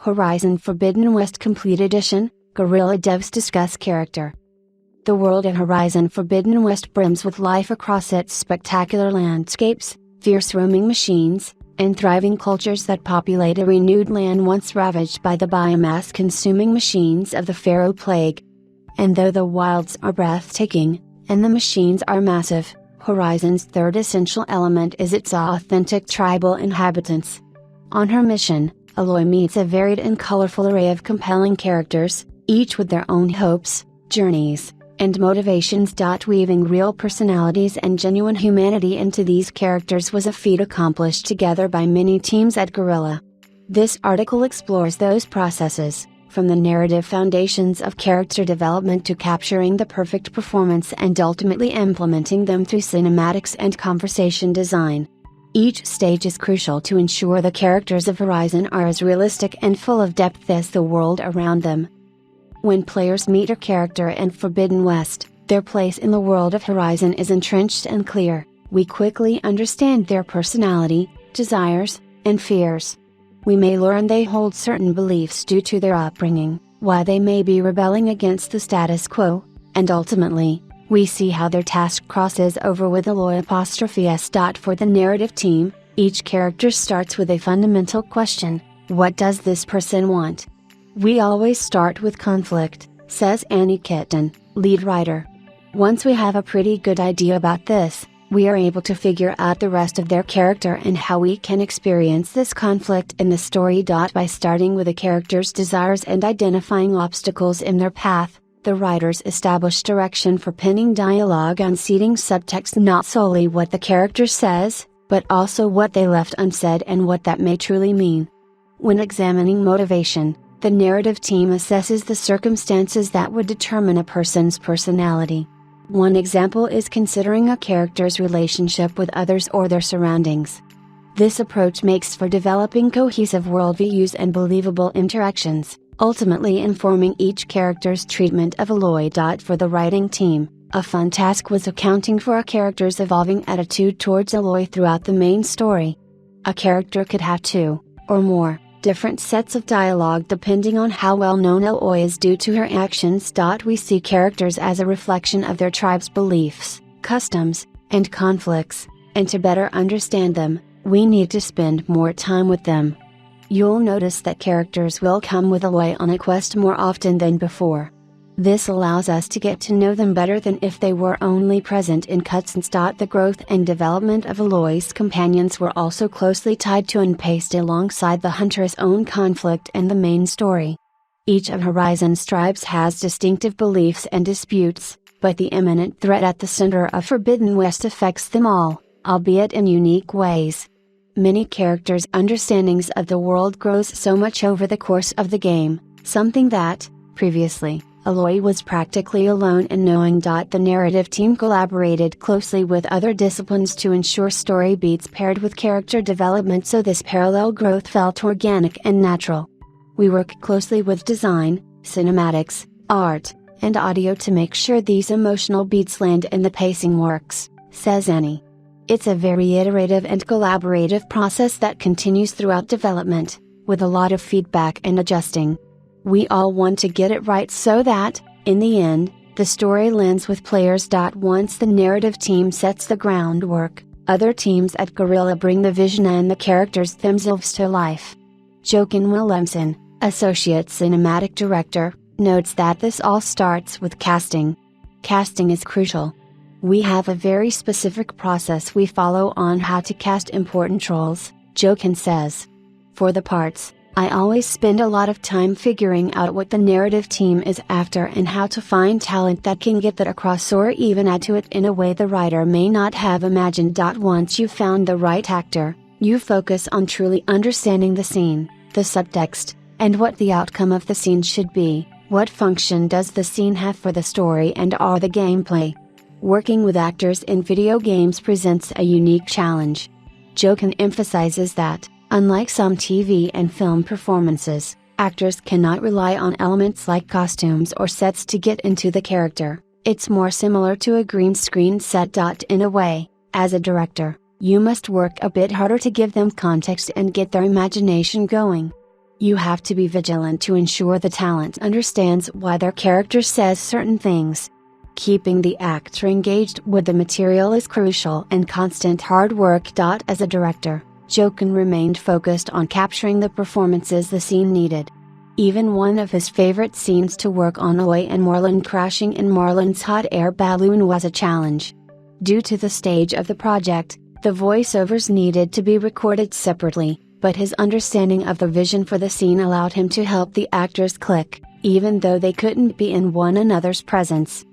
Horizon Forbidden West Complete Edition, Guerrilla devs discuss character. The world of Horizon Forbidden West brims with life across its spectacular landscapes, fierce roaming machines, and thriving cultures that populate a renewed land once ravaged by the biomass-consuming machines of the Pharaoh Plague. And though the wilds are breathtaking, and the machines are massive, Horizon's third essential element is its authentic tribal inhabitants. On her mission, Aloy meets a varied and colorful array of compelling characters, each with their own hopes, journeys, and motivations. Weaving real personalities and genuine humanity into these characters was a feat accomplished together by many teams at Guerrilla. This article explores those processes, from the narrative foundations of character development to capturing the perfect performance and ultimately implementing them through cinematics and conversation design. Each stage is crucial to ensure the characters of Horizon are as realistic and full of depth as the world around them. When players meet a character in Forbidden West, their place in the world of Horizon is entrenched and clear. We quickly understand their personality, desires, and fears. We may learn they hold certain beliefs due to their upbringing, why they may be rebelling against the status quo, and ultimately, we see how their task crosses over with Aloy''s. For the narrative team, each character starts with a fundamental question: what does this person want? We always start with conflict, says Annie Kitten, lead writer. Once we have a pretty good idea about this, we are able to figure out the rest of their character and how we can experience this conflict in the story. By starting with a character's desires and identifying obstacles in their path, the writers establish direction for penning dialogue and seeding subtext, not solely what the character says, but also what they left unsaid and what that may truly mean. When examining motivation, the narrative team assesses the circumstances that would determine a person's personality. One example is considering a character's relationship with others or their surroundings. This approach makes for developing cohesive worldviews and believable interactions, ultimately informing each character's treatment of Aloy. For the writing team, a fun task was accounting for a character's evolving attitude towards Aloy throughout the main story. A character could have two, or more, different sets of dialogue depending on how well known Aloy is due to her actions. We see characters as a reflection of their tribe's beliefs, customs, and conflicts, and to better understand them, we need to spend more time with them. You'll notice that characters will come with Aloy on a quest more often than before. This allows us to get to know them better than if they were only present in cutscenes. The growth and development of Aloy's companions were also closely tied to and paced alongside the hunter's own conflict and the main story. Each of Horizon's tribes has distinctive beliefs and disputes, but the imminent threat at the center of Forbidden West affects them all, albeit in unique ways. Many characters' understandings of the world grows so much over the course of the game, something that, previously, Aloy was practically alone in knowing. The narrative team collaborated closely with other disciplines to ensure story beats paired with character development, so this parallel growth felt organic and natural. We work closely with design, cinematics, art, and audio to make sure these emotional beats land and the pacing works, says Annie. It's a very iterative and collaborative process that continues throughout development, with a lot of feedback and adjusting. We all want to get it right so that, in the end, the story lands with players. Once the narrative team sets the groundwork, other teams at Guerrilla bring the vision and the characters themselves to life. Jochen Willemsen, Associate Cinematic Director, notes that this all starts with casting. Casting is crucial. We have a very specific process we follow on how to cast important roles, Jochen says. For the parts, I always spend a lot of time figuring out what the narrative team is after and how to find talent that can get that across or even add to it in a way the writer may not have imagined. Once you've found the right actor, you focus on truly understanding the scene, the subtext, and what the outcome of the scene should be. What function does the scene have for the story and or the gameplay? Working with actors in video games presents a unique challenge. Jochen emphasizes that, unlike some TV and film performances, actors cannot rely on elements like costumes or sets to get into the character. It's more similar to a green screen set. In a way, as a director, you must work a bit harder to give them context and get their imagination going. You have to be vigilant to ensure the talent understands why their character says certain things. Keeping the actor engaged with the material is crucial and constant hard work. As a director, Jochen remained focused on capturing the performances the scene needed. Even one of his favorite scenes to work on, Oi and Marlin crashing in Marlin's hot air balloon, was a challenge. Due to the stage of the project, the voiceovers needed to be recorded separately, but his understanding of the vision for the scene allowed him to help the actors click, even though they couldn't be in one another's presence.